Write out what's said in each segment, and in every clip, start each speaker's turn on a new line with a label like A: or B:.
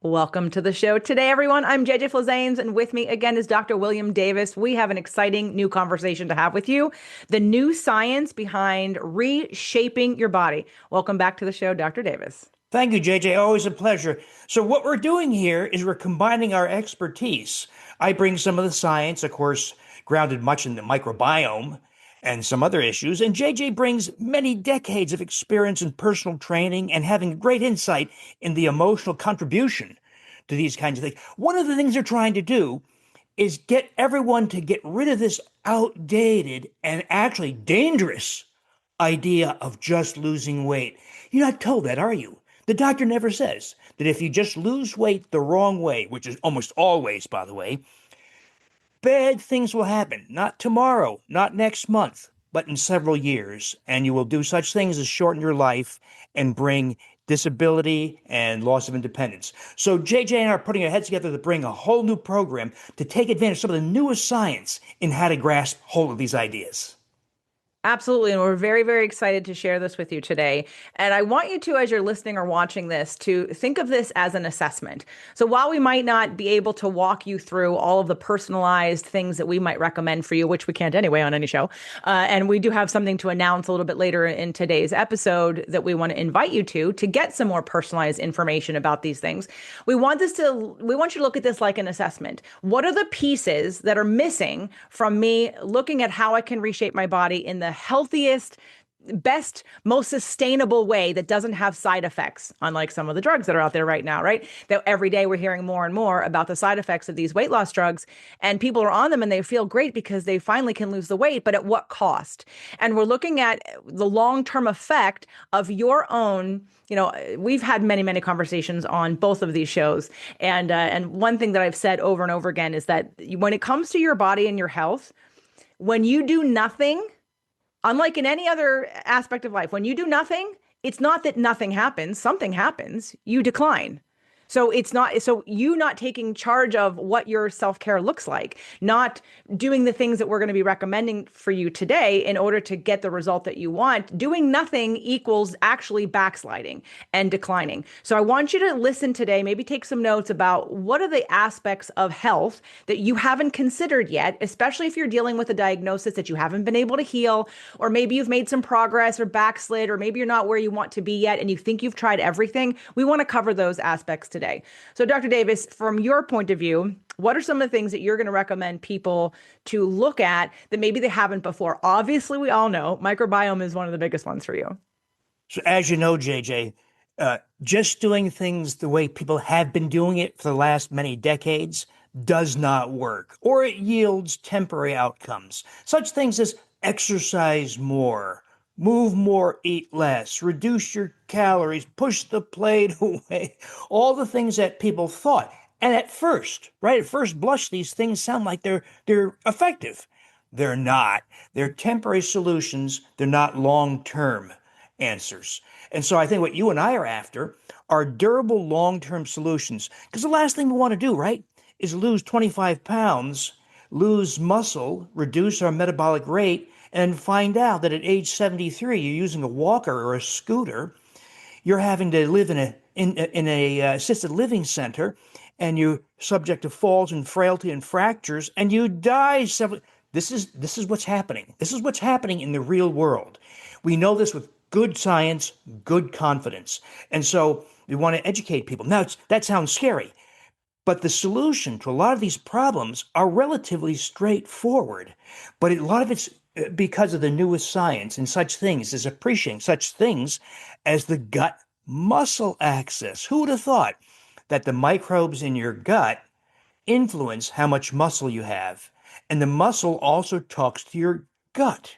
A: Welcome to the show today, everyone. I'm JJ Flizanes, and with me again is Dr. William Davis. We have an exciting new conversation to have with you, the new science behind reshaping your body. Welcome back to the show, Dr. Davis.
B: Thank you, JJ. Always a pleasure. So, what we're doing here is we're combining our expertise. I bring some of the science, of course, grounded much in the microbiome and some other issues. And JJ brings many decades of experience in personal training and having great insight in the emotional contribution to these kinds of things. One of the things they're trying to do is get everyone to get rid of this outdated and actually dangerous idea of just losing weight. You're not told that, are you? The doctor never says that if you just lose weight the wrong way, which is almost always, by the way, bad things will happen. Not tomorrow, not next month, but in several years. And you will do such things as shorten your life and bring disability and loss of independence. So JJ and I are putting our heads together to bring a whole new program to take advantage of some of the newest science in how to grasp hold of these ideas.
A: Absolutely. And we're very, very excited to share this with you today. And I want you to, as you're listening or watching this, to think of this as an assessment. So while we might not be able to walk you through all of the personalized things that we might recommend for you, which we can't anyway on any show, and we do have something to announce a little bit later in today's episode that we want to invite you to get some more personalized information about these things. We want you to look at this like an assessment. What are the pieces that are missing from me looking at how I can reshape my body in the healthiest, best, most sustainable way that doesn't have side effects, unlike some of the drugs that are out there right now, right? That every day we're hearing more and more about the side effects of these weight loss drugs, and people are on them and they feel great because they finally can lose the weight, but at what cost? And we're looking at the long-term effect of your own. We've had many, many conversations on both of these shows. And one thing that I've said over and over again is that when it comes to your body and your health, when you do nothing, unlike in any other aspect of life, when you do nothing, it's not that nothing happens, something happens, you decline. So you not taking charge of what your self-care looks like, not doing the things that we're going to be recommending for you today in order to get the result that you want. Doing nothing equals actually backsliding and declining. So I want you to listen today, maybe take some notes about what are the aspects of health that you haven't considered yet, especially if you're dealing with a diagnosis that you haven't been able to heal, or maybe you've made some progress or backslid, or maybe you're not where you want to be yet and you think you've tried everything. We want to cover those aspects today. So, Dr. Davis, from your point of view, what are some of the things that you're going to recommend people to look at that maybe they haven't before? Obviously, we all know microbiome is one of the biggest ones for you.
B: So, as you know, JJ, just doing things the way people have been doing it for the last many decades does not work, or it yields temporary outcomes. Such things as exercise more, move more, eat less, reduce your calories, push the plate away, all the things that people thought. And at first, right, at first blush, these things sound like they're effective. They're not. They're temporary solutions. They're not long-term answers. And so I think what you and I are after are durable long-term solutions. Because the last thing we want to do, right, is lose 25 pounds, lose muscle, reduce our metabolic rate, and find out that at age 73, you're using a walker or a scooter, you're having to live in a assisted living center, and you're subject to falls and frailty and fractures, and you die several. This is what's happening. This is what's happening in the real world. We know this with good science, good confidence, and so we want to educate people. Now, that sounds scary, but the solution to a lot of these problems are relatively straightforward. But a lot of it's because of the newest science and such things as appreciating such things as the gut muscle axis. Who would have thought that the microbes in your gut influence how much muscle you have? And the muscle also talks to your gut.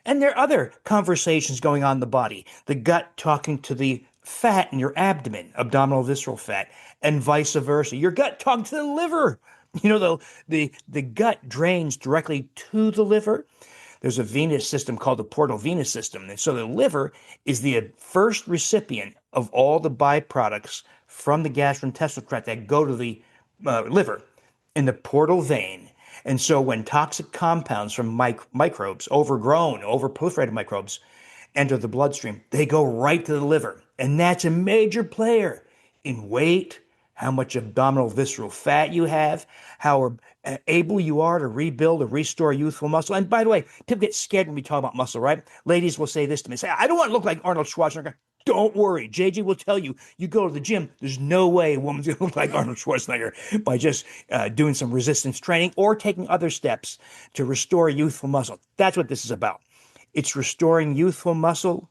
B: And there are other conversations going on in the body. The gut talking to the fat in your abdomen, abdominal visceral fat, and vice versa. Your gut talking to the liver. The gut drains directly to the liver. There's a venous system called the portal venous system. And so the liver is the first recipient of all the byproducts from the gastrointestinal tract that go to the liver in the portal vein. And so when toxic compounds from microbes, overproliferated microbes, enter the bloodstream, they go right to the liver. And that's a major player in weight, how much abdominal visceral fat you have, how able you are to rebuild or restore youthful muscle. And by the way, people get scared when we talk about muscle, right? Ladies will say this to me, say, I don't want to look like Arnold Schwarzenegger. Don't worry. JJ will tell you, you go to the gym, there's no way a woman's going to look like Arnold Schwarzenegger by just doing some resistance training or taking other steps to restore youthful muscle. That's what this is about. It's restoring youthful muscle.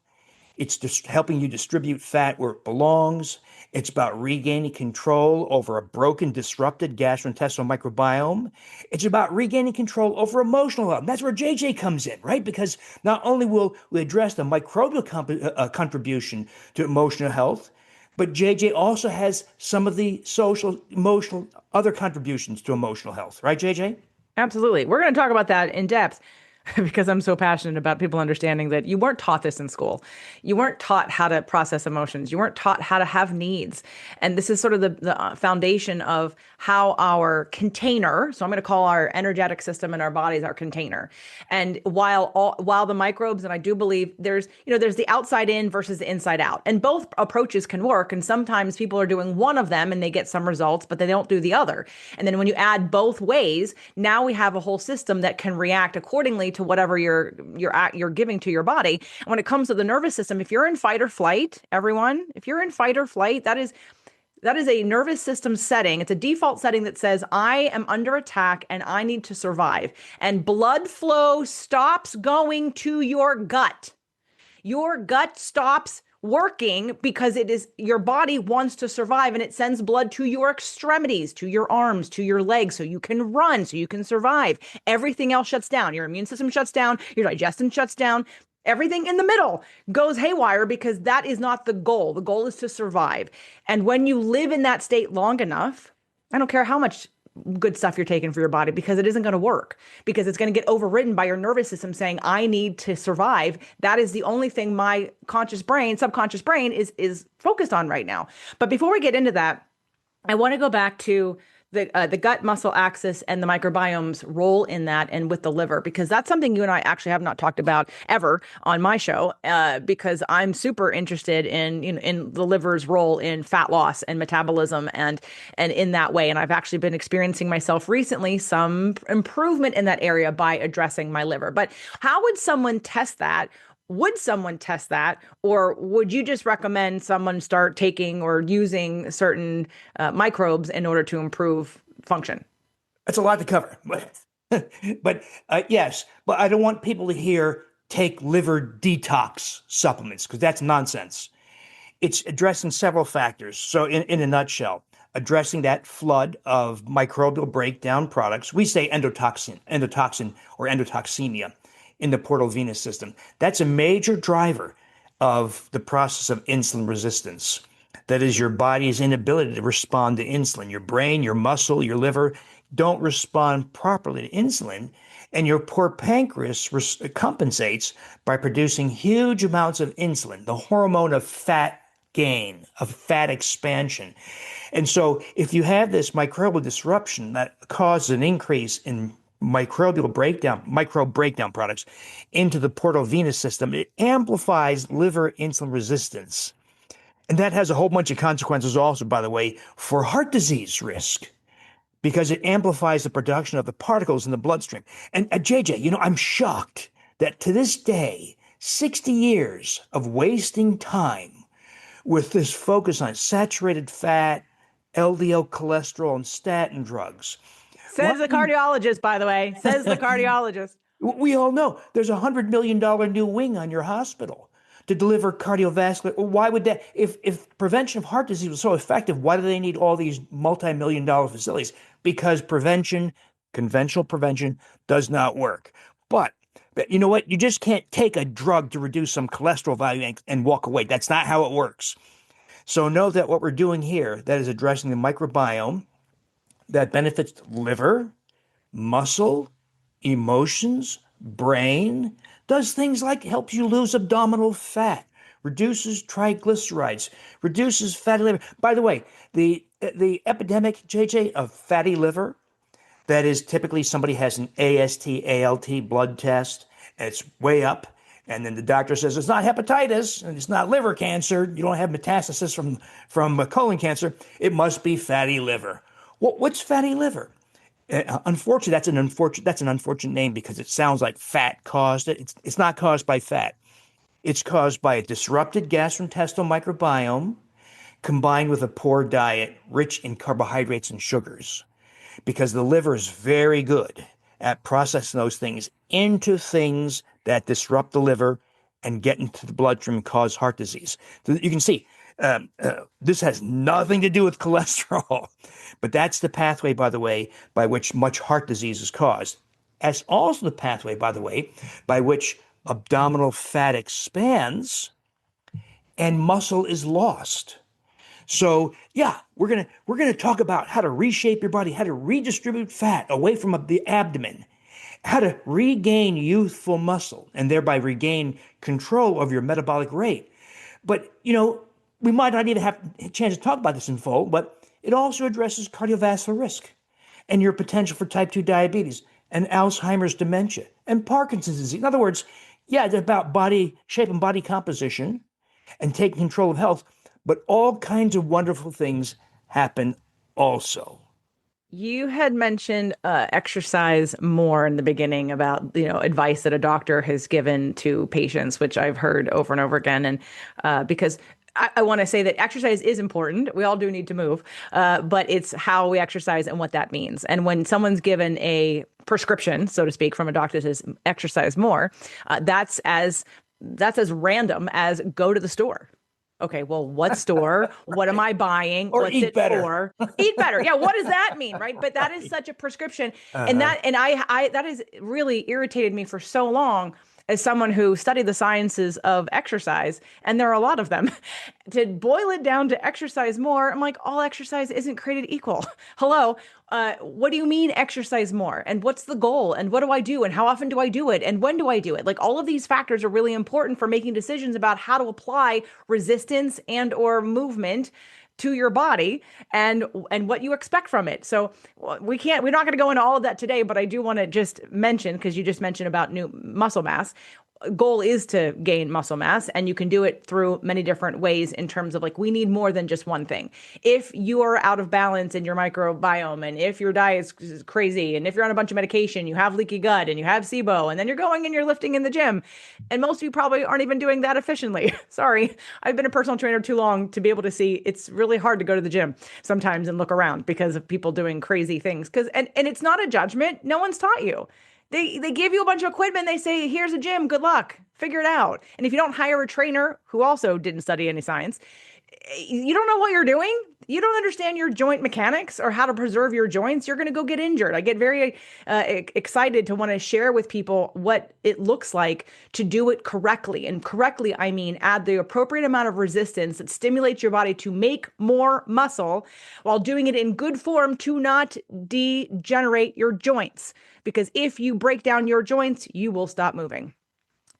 B: It's just helping you distribute fat where it belongs. It's about regaining control over a broken, disrupted gastrointestinal microbiome. It's about regaining control over emotional health. And that's where JJ comes in, right? Because not only will we address the microbial contribution to emotional health, but JJ also has some of the social, emotional, other contributions to emotional health, right, JJ?
A: Absolutely. We're going to talk about that in depth because I'm so passionate about people understanding that you weren't taught this in school. You weren't taught how to process emotions. You weren't taught how to have needs. And this is sort of the foundation of how our container, so I'm going to call our energetic system in our bodies our container. And while the microbes, and I do believe there's the outside in versus the inside out. And both approaches can work. And sometimes people are doing one of them and they get some results, but they don't do the other. And then when you add both ways, now we have a whole system that can react accordingly to whatever you're giving to your body. And when it comes to the nervous system, if you're in fight or flight, everyone, if you're in fight or flight, that is a nervous system setting. It's a default setting that says, I am under attack and I need to survive. And blood flow stops going to your gut. Your gut stops working because it is your body wants to survive, and it sends blood to your extremities, to your arms, to your legs, so you can run, so you can survive. Everything else shuts down. Your immune system shuts down, your digestion shuts down. Everything in the middle goes haywire because that is not the goal. The goal is to survive. And when you live in that state long enough, I don't care how much good stuff you're taking for your body, because it isn't going to work, because it's going to get overridden by your nervous system saying, I need to survive. That is the only thing my subconscious brain is focused on right now. But before we get into that, I want to go back to the gut muscle axis and the microbiome's role in that, and with the liver, because that's something you and I actually have not talked about ever on my show, because I'm super interested in the liver's role in fat loss and metabolism and in that way. And I've actually been experiencing myself recently some improvement in that area by addressing my liver. But how would someone test that? Would someone test that, or would you just recommend someone start taking or using certain microbes in order to improve function?
B: That's a lot to cover. But yes, but I don't want people to hear take liver detox supplements, because that's nonsense. It's addressing several factors. So in a nutshell, addressing that flood of microbial breakdown products. We say endotoxin or endotoxemia in the portal venous system. That's a major driver of the process of insulin resistance. That is your body's inability to respond to insulin. Your brain, your muscle, your liver don't respond properly to insulin, and your poor pancreas compensates by producing huge amounts of insulin, the hormone of fat gain, of fat expansion. And so if you have this microbial disruption that causes an increase in microbe breakdown products into the portal venous system, it amplifies liver insulin resistance. And that has a whole bunch of consequences also, by the way, for heart disease risk, because it amplifies the production of the particles in the bloodstream. And JJ, I'm shocked that to this day, 60 years of wasting time with this focus on saturated fat, LDL cholesterol, and statin drugs.
A: Says the cardiologist, by the way. Says the cardiologist.
B: We all know there's $100 million new wing on your hospital to deliver cardiovascular. Why would that? If prevention of heart disease was so effective, why do they need all these multi-million-dollar facilities? Because conventional prevention, does not work. But you know what? You just can't take a drug to reduce some cholesterol value and walk away. That's not how it works. So know that what we're doing here, that is addressing the microbiome, that benefits liver, muscle, emotions, brain, does things like helps you lose abdominal fat, reduces triglycerides, reduces fatty liver. By the way, the epidemic, JJ, of fatty liver, that is typically somebody has an AST, ALT blood test, and it's way up. And then the doctor says it's not hepatitis and it's not liver cancer. You don't have metastasis from colon cancer. It must be fatty liver. What's fatty liver? Unfortunately, that's an unfortunate name because it sounds like fat caused it. It's not caused by fat. It's caused by a disrupted gastrointestinal microbiome combined with a poor diet rich in carbohydrates and sugars, because the liver is very good at processing those things into things that disrupt the liver and get into the bloodstream and cause heart disease. You can see this has nothing to do with cholesterol, but that's the pathway, by the way, by which much heart disease is caused. As also the pathway, by the way, by which abdominal fat expands and muscle is lost. So yeah, we're gonna talk about how to reshape your body, how to redistribute fat away from the abdomen, how to regain youthful muscle, and thereby regain control of your metabolic rate. But we might not even have a chance to talk about this in full, but it also addresses cardiovascular risk and your potential for type 2 diabetes and Alzheimer's dementia and Parkinson's disease. In other words, yeah, it's about body shape and body composition and taking control of health, but all kinds of wonderful things happen also.
A: You had mentioned exercise more in the beginning about, advice that a doctor has given to patients, which I've heard over and over again. And because I want to say that exercise is important. We all do need to move, but it's how we exercise and what that means. And when someone's given a prescription, so to speak, from a doctor that says exercise more, that's as random as go to the store. Okay, well, what store? What am I buying?
B: Or
A: What's
B: eat
A: it
B: better.
A: for? Eat better. Yeah, what does that mean, right? But that is such a prescription. And
B: Uh-huh.
A: I that has really irritated me for so long as someone who studied the sciences of exercise, and there are a lot of them. To boil it down to exercise more, I'm like, all exercise isn't created equal. Hello, what do you mean exercise more? And what's the goal? And what do I do? And how often do I do it? And when do I do it? Like all of these factors are really important for making decisions about how to apply resistance and or movement to your body and what you expect from it. So we're not going to go into all of that today, but I do want to just mention, because you just mentioned about new muscle mass. Goal is to gain muscle mass, and you can do it through many different ways in terms of like we need more than just one thing. If you are out of balance in your microbiome, and if your diet is crazy, and if you're on a bunch of medication, you have leaky gut and you have SIBO, and then you're going and you're lifting in the gym, and most of you probably aren't even doing that efficiently. Sorry, I've been a personal trainer too long to be able to see it's really hard to go to the gym sometimes and look around because of people doing crazy things. And it's not a judgment. No one's taught you. They give you a bunch of equipment. They say, here's a gym. Good luck. Figure it out. And if you don't hire a trainer who also didn't study any science, you don't know what you're doing. You don't understand your joint mechanics or how to preserve your joints. You're going to go get injured. I get very excited to want to share with people what it looks like to do it correctly. And correctly, I mean add the appropriate amount of resistance that stimulates your body to make more muscle while doing it in good form to not degenerate your joints. Because if you break down your joints, you will stop moving.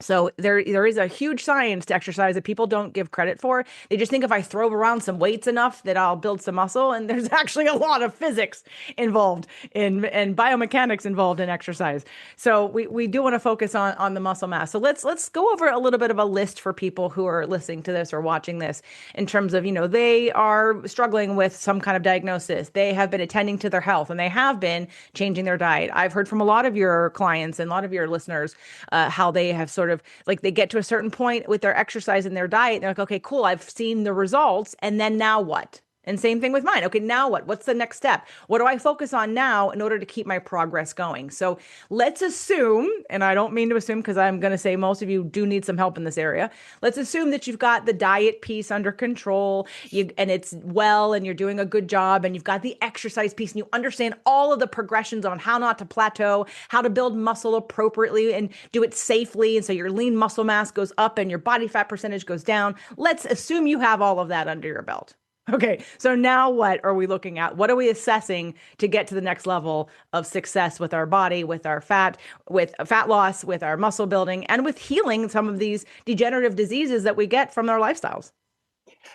A: So there is a huge science to exercise that people don't give credit for. They just think if I throw around some weights enough that I'll build some muscle. And there's actually a lot of physics involved in and biomechanics involved in exercise. So we do want to focus on the muscle mass. So let's go over a little bit of a list for people who are listening to this or watching this in terms of, they are struggling with some kind of diagnosis. They have been attending to their health and they have been changing their diet. I've heard from a lot of your clients and a lot of your listeners how they have sort of like they get to a certain point with their exercise and their diet. And they're like, okay, cool. I've seen the results. And then now what? And same thing with mine. Okay, now what? What's the next step? What do I focus on now in order to keep my progress going? So let's assume, and I don't mean to assume because I'm going to say most of you do need some help in this area. Let's assume that you've got the diet piece under control, and it's well, and you're doing a good job, and you've got the exercise piece, and you understand all of the progressions on how not to plateau, how to build muscle appropriately and do it safely. And so your lean muscle mass goes up and your body fat percentage goes down. Let's assume you have all of that under your belt. Okay, so now what are we looking at? What are we assessing to get to the next level of success with our body, with our fat, with fat loss, with our muscle building, and with healing some of these degenerative diseases that we get from our lifestyles?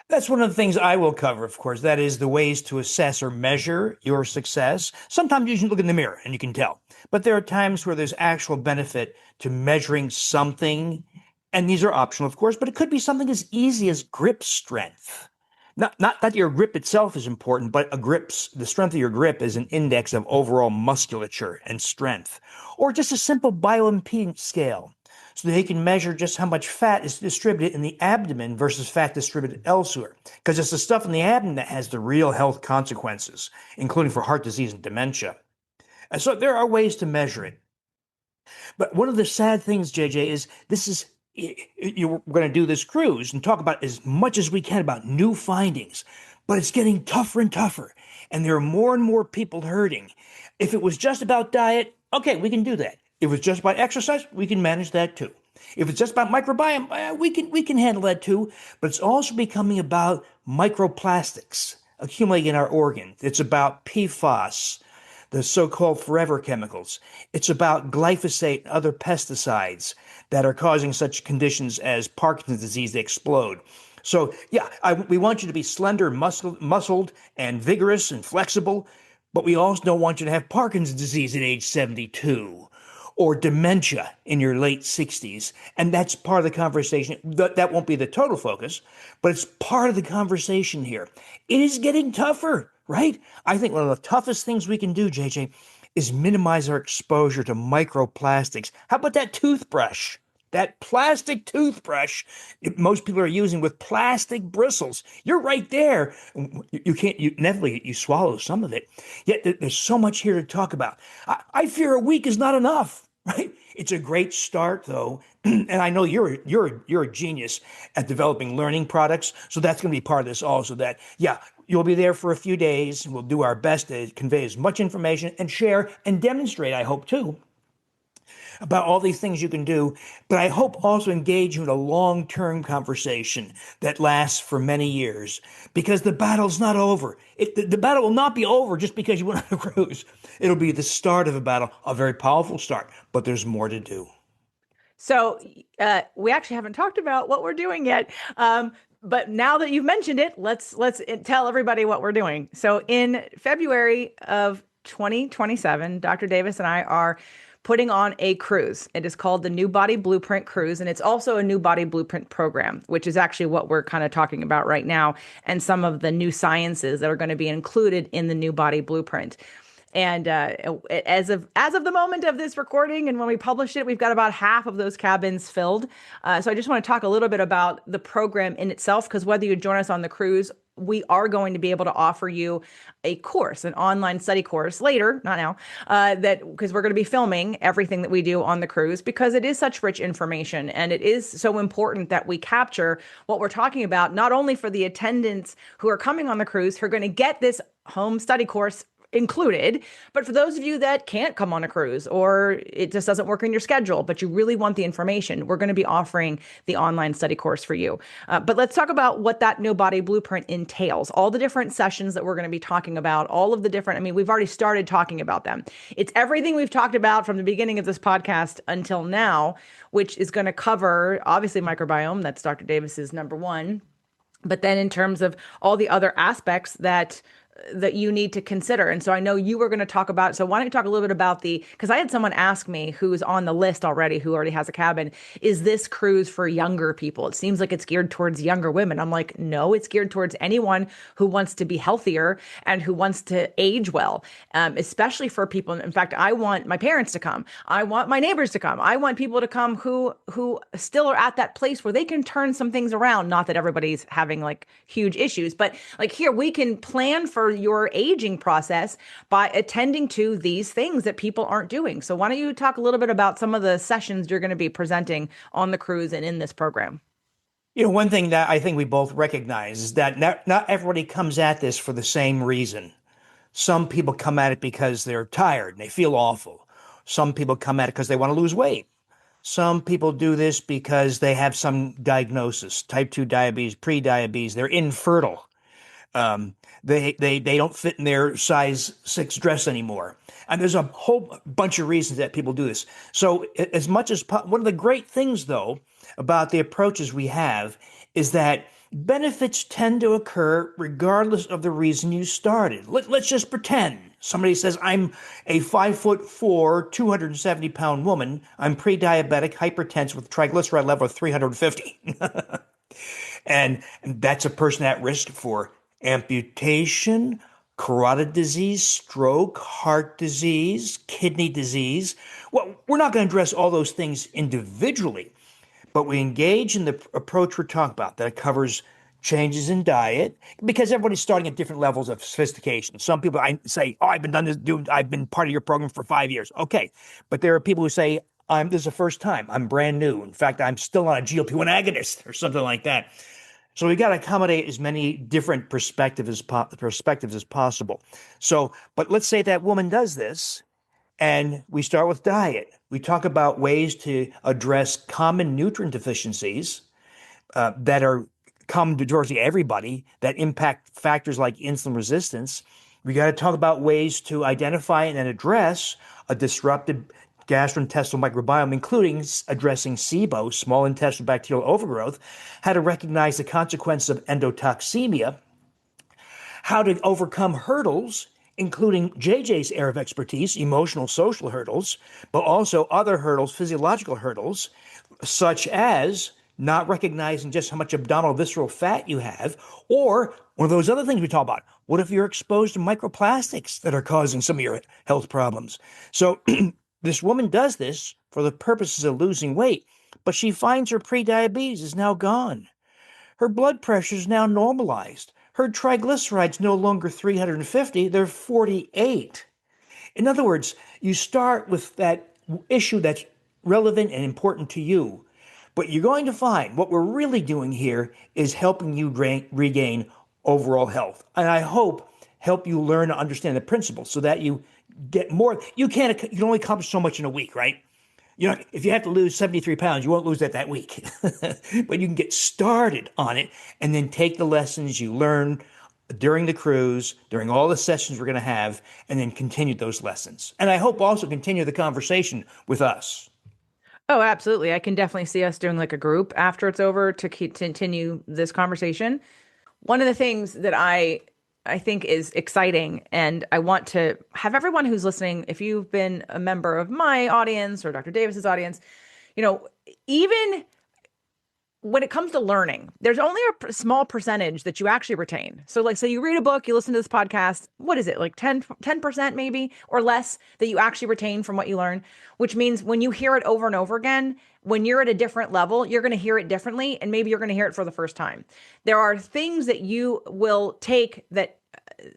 B: That's one of the things I will cover, of course. That is the ways to assess or measure your success. Sometimes you can look in the mirror and you can tell, but there are times where there's actual benefit to measuring something And these are optional, of course, but it could be something as easy as grip strength. Not that your grip itself is important, but the strength of your grip is an index of overall musculature and strength. Or just a simple bioimpedance scale, so they can measure just how much fat is distributed in the abdomen versus fat distributed elsewhere. Because it's the stuff in the abdomen that has the real health consequences, including for heart disease and dementia. And so there are ways to measure it. But one of the sad things, JJ, is this is you're going to do this cruise and talk about as much as we can about new findings, but it's getting tougher and tougher, and there are more and more people hurting. If it was just about diet, okay, we can do that. If it's just about exercise, we can manage that too. If it's just about microbiome, we can handle that too. But it's also becoming about microplastics accumulating in our organs. It's about PFAS, the so-called forever chemicals. It's about glyphosate and other pesticides that are causing such conditions as Parkinson's disease to explode. So, yeah, we want you to be slender, muscled, and vigorous and flexible, but we also don't want you to have Parkinson's disease at age 72 or dementia in your late 60s. And that's part of the conversation. That won't be the total focus, but it's part of the conversation here. It is getting tougher, right? I think one of the toughest things we can do, JJ, is minimize our exposure to microplastics. How about that toothbrush? That plastic toothbrush most people are using with plastic bristles. You're right there. You can't, inevitably, you swallow some of it. Yet there's so much here to talk about. I fear a week is not enough, right? It's a great start, though. And I know you're a genius at developing learning products. So that's going to be part of this also, that, yeah, you'll be there for a few days. We'll do our best to convey as much information and share and demonstrate, I hope, too, about all these things you can do, but I hope also engage you in a long-term conversation that lasts for many years, because the battle's not over. The battle will not be over just because you went on a cruise. It'll be the start of a battle, a very powerful start, but there's more to do.
A: So we actually haven't talked about what we're doing yet. But now that you've mentioned it, let's tell everybody what we're doing. So in February of 2027, Dr. Davis and I are putting on a cruise. It is called the New Body Blueprint Cruise, and it's also a New Body Blueprint program, which is actually what we're kind of talking about right now, and some of the new sciences that are going to be included in the New Body Blueprint. And as of the moment of this recording, and when we publish it, we've got about half of those cabins filled. So I just want to talk a little bit about the program in itself, because whether you join us on the cruise, we are going to be able to offer you a course, an online study course later, not now, because we're going to be filming everything that we do on the cruise, because it is such rich information, and it is so important that we capture what we're talking about, not only for the attendants who are coming on the cruise, who are going to get this home study course included, but for those of you that can't come on a cruise, or it just doesn't work in your schedule, but you really want the information, we're going to be offering the online study course for you. But let's talk about what that New Body Blueprint entails, all the different sessions that we're going to be talking about, all of the different, I mean, we've already started talking about them. It's everything we've talked about from the beginning of this podcast until now, which is going to cover, obviously, microbiome. That's Dr. Davis's number one. But then in terms of all the other aspects that you need to consider. And so I know you were going to talk about, so why don't you talk a little bit about because I had someone ask me who's on the list already, who already has a cabin, is this cruise for younger people? It seems like it's geared towards younger women. I'm like, no, it's geared towards anyone who wants to be healthier and who wants to age well, especially for people. In fact, I want my parents to come. I want my neighbors to come. I want people to come who still are at that place where they can turn some things around. Not that everybody's having like huge issues, but like here we can plan for your aging process by attending to these things that people aren't doing. So why don't you talk a little bit about some of the sessions you're going to be presenting on the cruise and in this program?
B: One thing that I think we both recognize is that not everybody comes at this for the same reason. Some people come at it because they're tired and they feel awful. Some people come at it because they want to lose weight. Some people do this because they have some diagnosis, type 2 diabetes, pre-diabetes, they're infertile. They don't fit in their size 6 dress anymore. And there's a whole bunch of reasons that people do this. So as much as one of the great things, though, about the approaches we have is that benefits tend to occur regardless of the reason you started. Let's just pretend Somebody says, I'm a 5'4", 270-pound woman. I'm pre-diabetic, hypertensive with triglyceride level of 350. And that's a person at risk for amputation, carotid disease, stroke, heart disease, kidney disease. Well, we're not going to address all those things individually, but we engage in the approach we're talking about that covers changes in diet because everybody's starting at different levels of sophistication. Some people I say, "Oh, I've been done this, dude. I've been part of your program for 5 years." Okay, but there are people who say, this is the first time. I'm brand new. In fact, I'm still on a GLP-1 agonist or something like that." So we got to accommodate as many different perspectives as possible. So, but let's say that woman does this, and we start with diet. We talk about ways to address common nutrient deficiencies that are common to virtually everybody that impact factors like insulin resistance. We got to talk about ways to identify and address a disrupted gastrointestinal microbiome, including addressing SIBO, small intestinal bacterial overgrowth, how to recognize the consequences of endotoxemia, how to overcome hurdles, including JJ's area of expertise, emotional, social hurdles, but also other hurdles, physiological hurdles, such as not recognizing just how much abdominal visceral fat you have, or one of those other things we talk about. What if you're exposed to microplastics that are causing some of your health problems? So this woman does this for the purposes of losing weight, but she finds her prediabetes is now gone. Her blood pressure is now normalized. Her triglycerides no longer 350, they're 48. In other words, you start with that issue that's relevant and important to you, but you're going to find what we're really doing here is helping you regain overall health. And I hope help you learn to understand the principles so that you get more. You can only accomplish so much in a week, right? If you have to lose 73 pounds, you won't lose that week. But you can get started on it and then take the lessons you learn during the cruise, during all the sessions we're going to have, and then continue those lessons. And I hope also continue the conversation with us.
A: Oh, absolutely. I can definitely see us doing like a group after it's over to continue this conversation. One of the things that I think is exciting, and I want to have everyone who's listening, if you've been a member of my audience or Dr. Davis's audience, you know, even when it comes to learning, there's only a small percentage that you actually retain. So like, say you read a book, you listen to this podcast, what is it? Like 10% maybe or less that you actually retain from what you learn, which means when you hear it over and over again, when you're at a different level, you're going to hear it differently. And maybe you're going to hear it for the first time. There are things that you will take that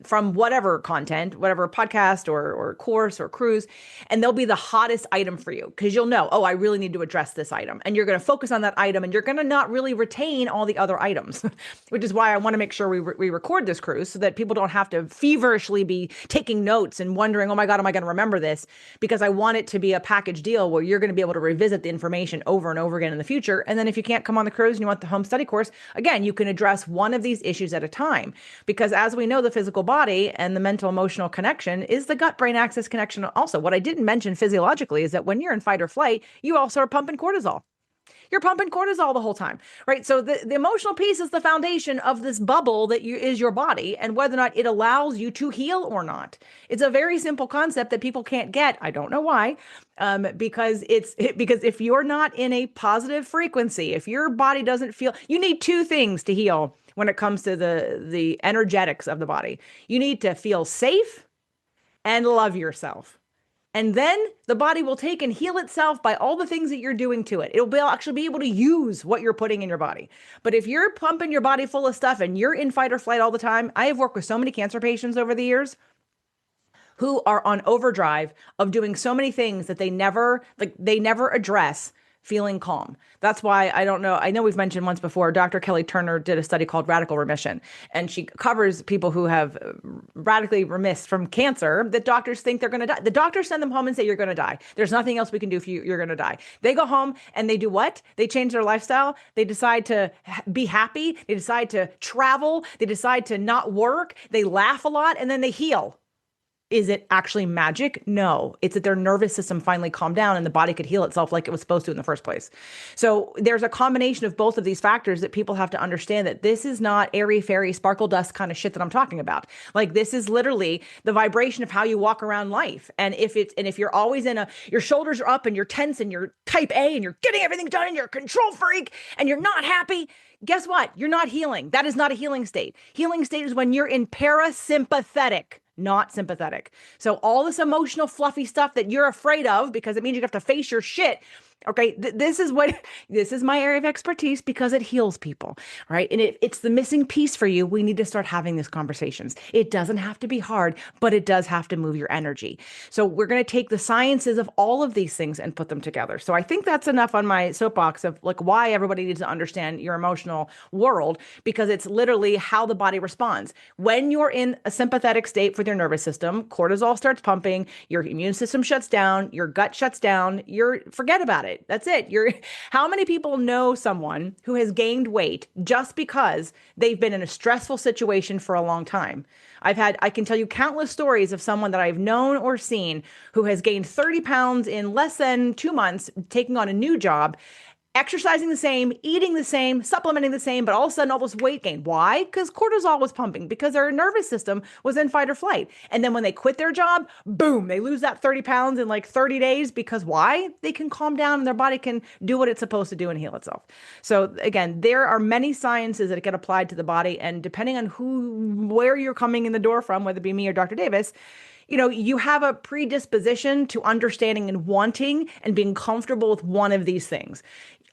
A: from whatever content, whatever podcast or course or cruise, and they'll be the hottest item for you because you'll know, oh, I really need to address this item. And you're going to focus on that item and you're going to not really retain all the other items, which is why I want to make sure we record this cruise so that people don't have to feverishly be taking notes and wondering, oh my God, am I going to remember this? Because I want it to be a package deal where you're going to be able to revisit the information over and over again in the future. And then if you can't come on the cruise and you want the home study course, again, you can address one of these issues at a time. Because as we know, the physical body and the mental emotional connection is the gut brain axis connection. Also, what I didn't mention physiologically is that when you're in fight or flight, you also are pumping cortisol. You're pumping cortisol the whole time, right? So the emotional piece is the foundation of this bubble that is your body and whether or not it allows you to heal or not. It's a very simple concept that people can't get. I don't know why. Because because if you're not in a positive frequency, if your body doesn't feel, you need two things to heal when it comes to the energetics of the body. You need to feel safe and love yourself. And then the body will take and heal itself by all the things that you're doing to it. It'll actually be able to use what you're putting in your body. But if you're pumping your body full of stuff and you're in fight or flight all the time, I have worked with so many cancer patients over the years who are on overdrive of doing so many things that they never address feeling calm. That's why I don't know. I know we've mentioned once before, Dr. Kelly Turner did a study called Radical Remission, and she covers people who have radically remissed from cancer that doctors think they're going to die. The doctors send them home and say, you're going to die. There's nothing else we can do for you. You're going to die. They go home and they do what? They change their lifestyle. They decide to be happy. They decide to travel. They decide to not work. They laugh a lot and then they heal. Is it actually magic? No. It's that their nervous system finally calmed down and the body could heal itself like it was supposed to in the first place. So there's a combination of both of these factors that people have to understand, that this is not airy fairy sparkle dust kind of shit that I'm talking about. Like, this is literally the vibration of how you walk around life. And if you're always your shoulders are up and you're tense and you're type A and you're getting everything done and you're a control freak and you're not happy, guess what? You're not healing. That is not a healing state. Healing state is when you're in parasympathetic, not sympathetic. So all this emotional, fluffy stuff that you're afraid of because it means you have to face your shit. Okay, this is my area of expertise because it heals people, right? And it's the missing piece for you. We need to start having these conversations. It doesn't have to be hard, but it does have to move your energy. So we're going to take the sciences of all of these things and put them together. So I think that's enough on my soapbox of like why everybody needs to understand your emotional world, because it's literally how the body responds. When you're in a sympathetic state for your nervous system, cortisol starts pumping, your immune system shuts down, your gut shuts down, forget about it. That's it. How many people know someone who has gained weight just because they've been in a stressful situation for a long time? I can tell you countless stories of someone that I've known or seen who has gained 30 pounds in less than 2 months, taking on a new job, exercising the same, eating the same, supplementing the same, but all of a sudden all this weight gain. Why? Because cortisol was pumping, because their nervous system was in fight or flight. And then when they quit their job, boom, they lose that 30 pounds in like 30 days. Because why? They can calm down and their body can do what it's supposed to do and heal itself. So again, there are many sciences that get applied to the body. And depending on where you're coming in the door from, whether it be me or Dr. Davis, you have a predisposition to understanding and wanting and being comfortable with one of these things.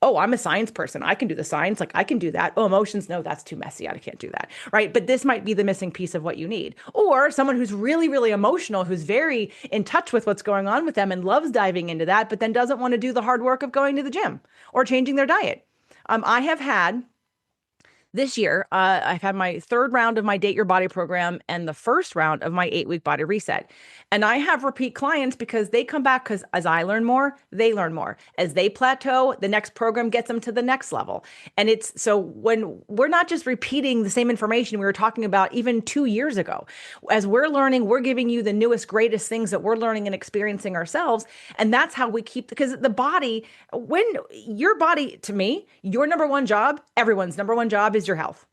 A: Oh, I'm a science person. I can do the science. Like, I can do that. Oh, emotions. No, that's too messy. I can't do that. Right. But this might be the missing piece of what you need. Or someone who's really, really emotional, who's very in touch with what's going on with them and loves diving into that, but then doesn't want to do the hard work of going to the gym or changing their diet. I have had this year, I've had my third round of my Date Your Body program and the first round of my 8-week body reset. And I have repeat clients because they come back because as I learn more, they learn more. As they plateau, the next program gets them to the next level. And it's so when we're not just repeating the same information we were talking about even 2 years ago, as we're learning, we're giving you the newest, greatest things that we're learning and experiencing ourselves. And that's how we keep, because the body, when your body, to me, your number one job, everyone's number one job is your health.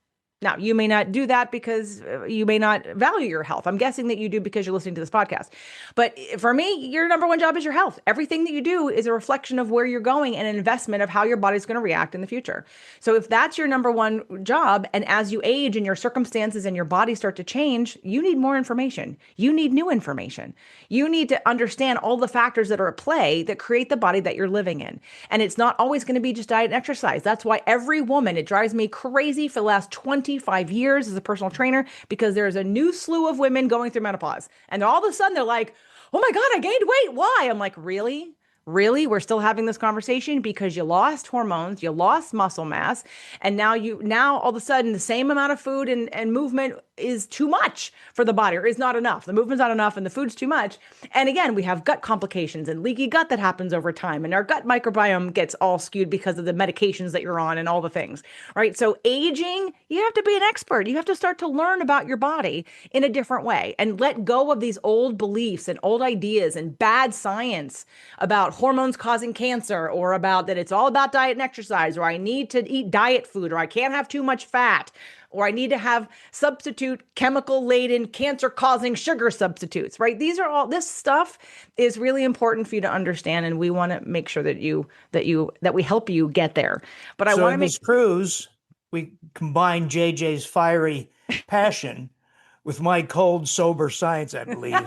A: Now, you may not do that because you may not value your health. I'm guessing that you do because you're listening to this podcast. But for me, your number one job is your health. Everything that you do is a reflection of where you're going and an investment of how your body's going to react in the future. So if that's your number one job, and as you age and your circumstances and your body start to change, you need more information. You need new information. You need to understand all the factors that are at play that create the body that you're living in. And it's not always going to be just diet and exercise. That's why every woman, it drives me crazy for the last 25 years as a personal trainer, because there's a new slew of women going through menopause. And all of a sudden they're like, oh my God, I gained weight. Why? I'm like, really? Really? We're still having this conversation because you lost hormones, you lost muscle mass, and now all of a sudden the same amount of food and movement is too much for the body, or is not enough. The movement's not enough and the food's too much. And again, we have gut complications and leaky gut that happens over time. And our gut microbiome gets all skewed because of the medications that you're on and all the things, right? So aging, you have to be an expert. You have to start to learn about your body in a different way and let go of these old beliefs and old ideas and bad science about hormones causing cancer, or about that it's all about diet and exercise, or I need to eat diet food, or I can't have too much fat, or I need to have substitute chemical-laden cancer-causing sugar substitutes, right? This stuff is really important for you to understand, and we want to make sure that we help you get there. But I want to make
B: this cruise, we combine JJ's fiery passion with my cold, sober science, I believe.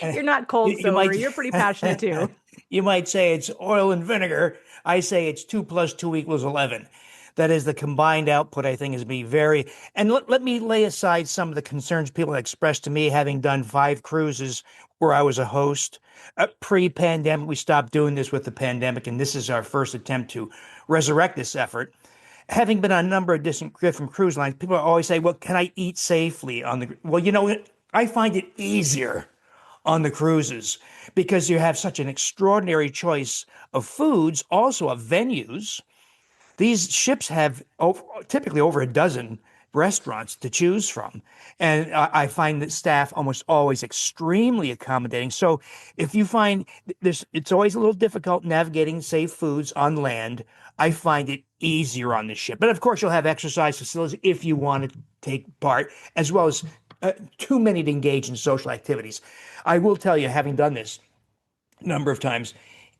A: You're not cold sober. You're pretty passionate too.
B: You might say it's oil and vinegar. I say it's 2 + 2 = 11. That is the combined output, I think, is be very. And let me lay aside some of the concerns people expressed to me, having done 5 cruises where I was a host. Pre-pandemic, we stopped doing this with the pandemic, and this is our first attempt to resurrect this effort. Having been on a number of different cruise lines, people always say, well, can I eat safely on the... Well, I find it easier on the cruises because you have such an extraordinary choice of foods, also of venues. These ships have typically over a dozen restaurants to choose from. And I find that staff almost always extremely accommodating. So if you find this, it's always a little difficult navigating safe foods on land. I find it easier on the ship. But of course, you'll have exercise facilities if you want to take part, as well as too many to engage in social activities. I will tell you, having done this a number of times,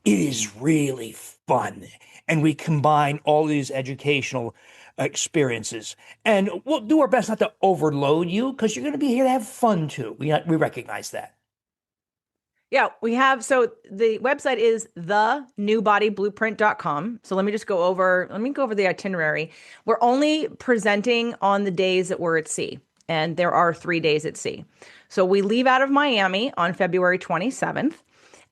B: it is really fun. And we combine all these educational experiences. And we'll do our best not to overload you because you're going to be here to have fun too. We recognize that.
A: Yeah, we have. So the website is thenewbodyblueprint.com. So let me go over the itinerary. We're only presenting on the days that we're at sea, and there are 3 days at sea. So we leave out of Miami on February 27th.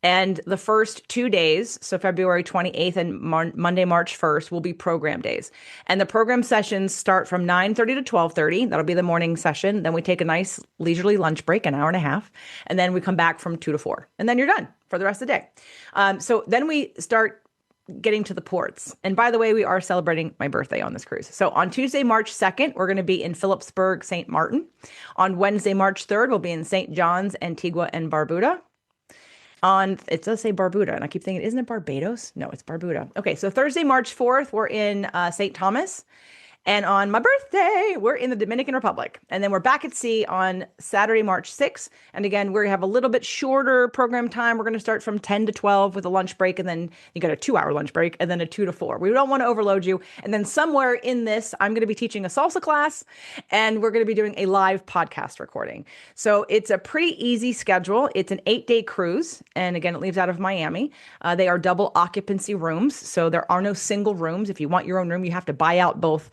A: And the first 2 days, so February 28th and Monday, March 1st, will be program days. And the program sessions start from 9:30 to 12:30. That'll be the morning session. Then we take a nice leisurely lunch break, an hour and a half. And then we come back from 2 to 4. And then you're done for the rest of the day. So then we start getting to the ports. And by the way, we are celebrating my birthday on this cruise. So on Tuesday, March 2nd, we're going to be in Phillipsburg, St. Martin. On Wednesday, March 3rd, we'll be in St. John's, Antigua, and Barbuda. It does say Barbuda, and I keep thinking, isn't it Barbados? No, it's Barbuda. Okay, so Thursday, March 4th, we're in St. Thomas. And on my birthday, we're in the Dominican Republic. And then we're back at sea on Saturday, March 6th. And again, we have a little bit shorter program time. We're going to start from 10 to 12 with a lunch break. And then you got a 2-hour lunch break and then a 2 to 4. We don't want to overload you. And then somewhere in this, I'm going to be teaching a salsa class and we're going to be doing a live podcast recording. So it's a pretty easy schedule. It's an 8-day cruise. And again, it leaves out of Miami. They are double occupancy rooms. So there are no single rooms. If you want your own room, you have to buy out both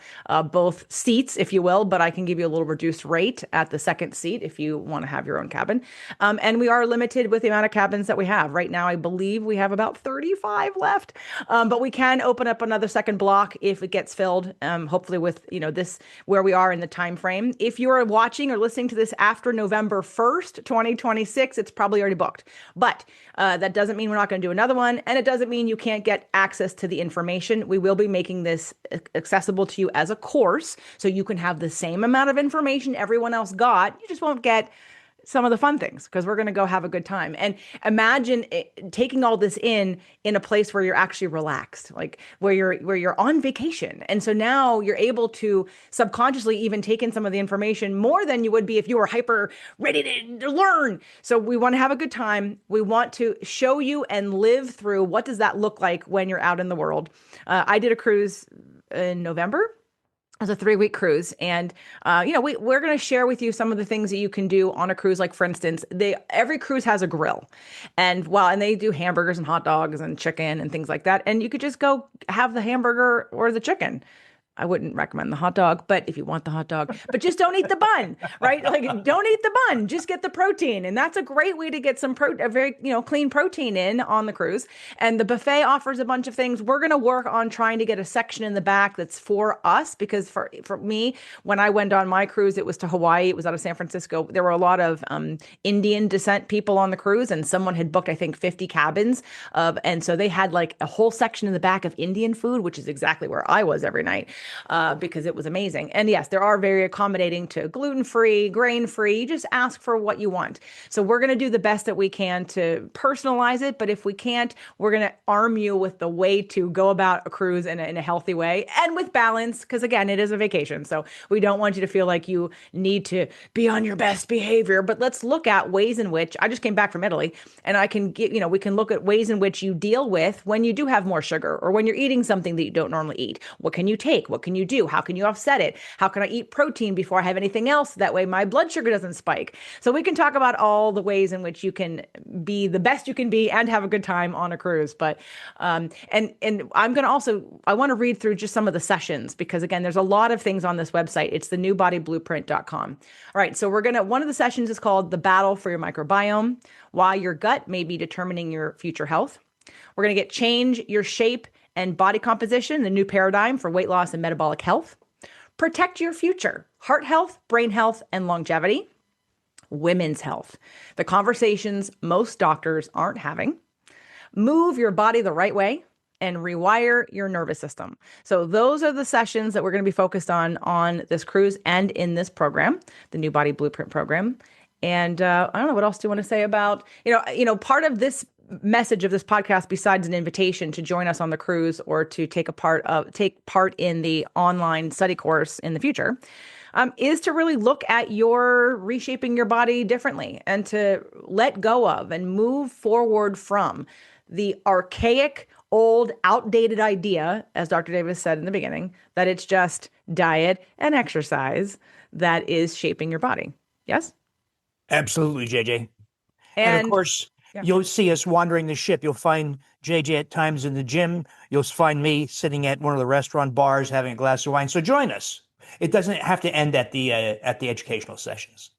A: seats, if you will, but I can give you a little reduced rate at the second seat if you want to have your own cabin. And we are limited with the amount of cabins that we have. Right now, I believe we have about 35 left, but we can open up another second block if it gets filled, hopefully with, this where we are in the time frame. If you are watching or listening to this after November 1st, 2026, it's probably already booked. But that doesn't mean we're not going to do another one, and it doesn't mean you can't get access to the information. We will be making this accessible to you as a course, so you can have the same amount of information everyone else got. You just won't get some of the fun things because we're going to go have a good time. And imagine taking all this in a place where you're actually relaxed, like where you're on vacation. And so now you're able to subconsciously even take in some of the information more than you would be if you were hyper ready to learn. So we want to have a good time. We want to show you and live through what does that look like when you're out in the world. I did a cruise in November. It was a 3-week cruise. And, we're going to share with you some of the things that you can do on a cruise. Like, for instance, every cruise has a grill and they do hamburgers and hot dogs and chicken and things like that. And you could just go have the hamburger or the chicken. I wouldn't recommend the hot dog, but if you want the hot dog, but just don't eat the bun, right? Like, don't eat the bun, just get the protein. And that's a great way to get some a very, clean protein in on the cruise. And the buffet offers a bunch of things. We're going to work on trying to get a section in the back that's for us, because for me, when I went on my cruise, it was to Hawaii. It was out of San Francisco. There were a lot of Indian descent people on the cruise, and someone had booked, I think, 50 cabins and so they had like a whole section in the back of Indian food, which is exactly where I was every night. Because it was amazing. And yes, there are very accommodating to gluten-free, grain-free. You just ask for what you want. So we're going to do the best that we can to personalize it. But if we can't, we're going to arm you with the way to go about a cruise in a healthy way and with balance. Because again, it is a vacation. So we don't want you to feel like you need to be on your best behavior. But let's look at ways in which I just came back from Italy, and I can get, we can look at ways in which you deal with when you do have more sugar or when you're eating something that you don't normally eat. What can you take? What can you do? How can you offset it? How can I eat protein before I have anything else? That way my blood sugar doesn't spike. So we can talk about all the ways in which you can be the best you can be and have a good time on a cruise. But and I'm going to I want to read through just some of the sessions, because again, there's a lot of things on this website. It's thenewbodyblueprint.com. All right. So one of the sessions is called The Battle for Your Microbiome, Why Your Gut May Be Determining Your Future Health. We're going to get Change Your Shape and Body Composition, the new paradigm for weight loss and metabolic health. Protect Your Future, Heart Health, Brain Health, and Longevity. Women's Health, the conversations most doctors aren't having. Move Your Body the Right Way, and rewire your nervous system. So those are the sessions that we're going to be focused on this cruise and in this program, the New Body Blueprint program. And I don't know, what else do you want to say about, part of this message of this podcast, besides an invitation to join us on the cruise or to take part in the online study course in the future, is to really look at your reshaping your body differently and to let go of and move forward from the archaic, old, outdated idea, as Dr. Davis said in the beginning, that it's just diet and exercise that is shaping your body. Yes?
B: Absolutely, JJ. And of
A: And
B: course,
A: yeah.
B: you'll see us wandering the ship. You'll find JJ at times in the gym. You'll find me sitting at one of the restaurant bars having a glass of wine. So join us. It doesn't have to end at the educational sessions.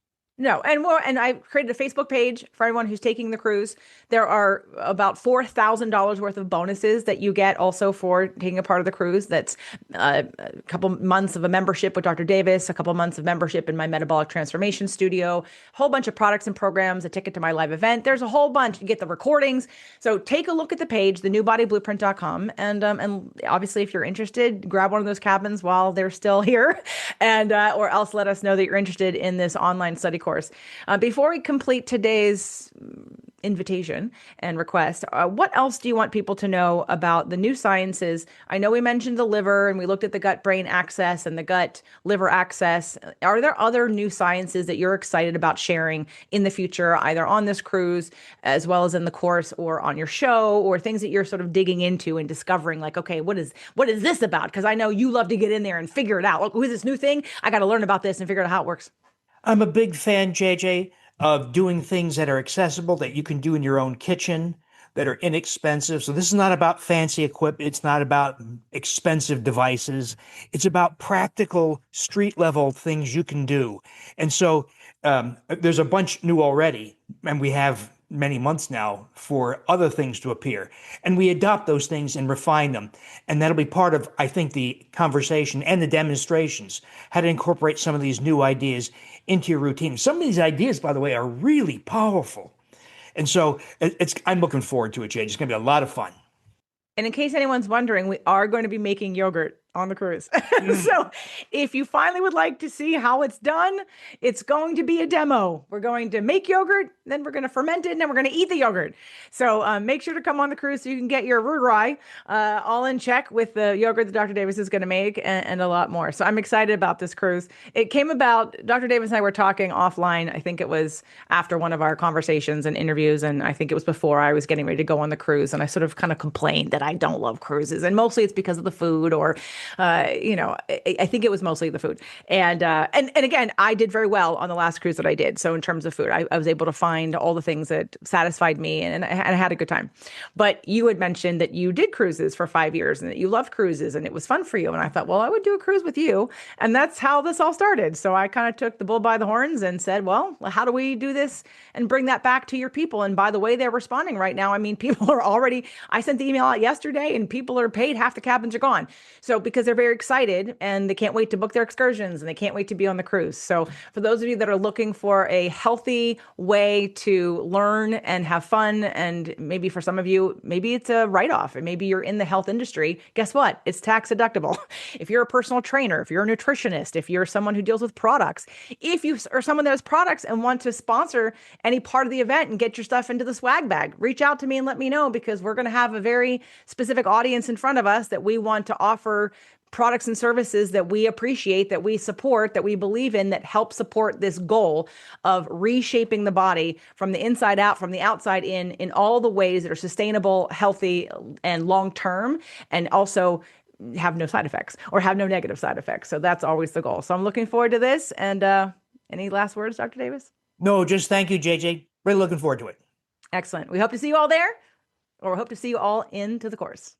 A: No, and I've created a Facebook page for everyone who's taking the cruise. There are about $4,000 worth of bonuses that you get also for taking a part of the cruise. That's a couple months of a membership with Dr. Davis, a couple months of membership in my metabolic transformation studio, a whole bunch of products and programs, a ticket to my live event. There's a whole bunch. You get the recordings. So take a look at the page, thenewbodyblueprint.com, and obviously if you're interested, grab one of those cabins while they're still here, and or else let us know that you're interested in this online study course. Before we complete today's invitation and request, what else do you want people to know about the new sciences? I know we mentioned the liver and we looked at the gut-brain axis and the gut-liver axis. Are there other new sciences that you're excited about sharing in the future, either on this cruise as well as in the course or on your show, or things that you're sort of digging into and discovering, like, okay, what is this about? Because I know you love to get in there and figure it out. Look, who's this new thing? I got to learn about this and figure out how it works.
B: I'm a big fan, JJ, of doing things that are accessible, that you can do in your own kitchen, that are inexpensive. So this is not about fancy equipment. It's not about expensive devices. It's about practical street level things you can do. And so there's a bunch new already, and we have many months now for other things to appear. And we adopt those things and refine them. And that'll be part of, I think, the conversation and the demonstrations, how to incorporate some of these new ideas into your routine. Some of these ideas, by the way, are really powerful. And so I'm looking forward to it, Jay. It's going to be a lot of fun.
A: And in case anyone's wondering, we are going to be making yogurt on the cruise. So if you finally would like to see how it's done, it's going to be a demo. We're going to make yogurt, then we're going to ferment it, and then we're going to eat the yogurt. So make sure to come on the cruise so you can get your rye all in check with the yogurt that Dr. Davis is going to make, and a lot more. So I'm excited about this cruise. It came about, Dr. Davis and I were talking offline. I think it was after one of our conversations and interviews, and I think it was before I was getting ready to go on the cruise, and I sort of kind of complained that I don't love cruises, and mostly it's because of the food, or I think it was mostly the food. And again, I did very well on the last cruise that I did. So in terms of food, I was able to find all the things that satisfied me, and I had a good time. But you had mentioned that you did cruises for 5 years and that you loved cruises and it was fun for you. And I thought, well, I would do a cruise with you. And that's how this all started. So I kind of took the bull by the horns and said, well, how do we do this and bring that back to your people? And by the way, they're responding right now. I mean, people are already, I sent the email out yesterday and people are paid. Half the cabins are gone. So because they're very excited and they can't wait to book their excursions and they can't wait to be on the cruise. So for those of you that are looking for a healthy way to learn and have fun, and maybe for some of you, maybe it's a write-off and maybe you're in the health industry, guess what? It's tax deductible. If you're a personal trainer, if you're a nutritionist, if you're someone who deals with products, if you are someone that has products and want to sponsor any part of the event and get your stuff into the swag bag, reach out to me and let me know, because we're going to have a very specific audience in front of us that we want to offer products and services that we appreciate, that we support, that we believe in, that help support this goal of reshaping the body from the inside out, from the outside in all the ways that are sustainable, healthy, and long-term, and also have no side effects or have no negative side effects. So that's always the goal. So I'm looking forward to this. And any last words, Dr. Davis?
B: No, just thank you, JJ. Really looking forward to it.
A: Excellent. We hope to see you all there, or we hope to see you all into the course.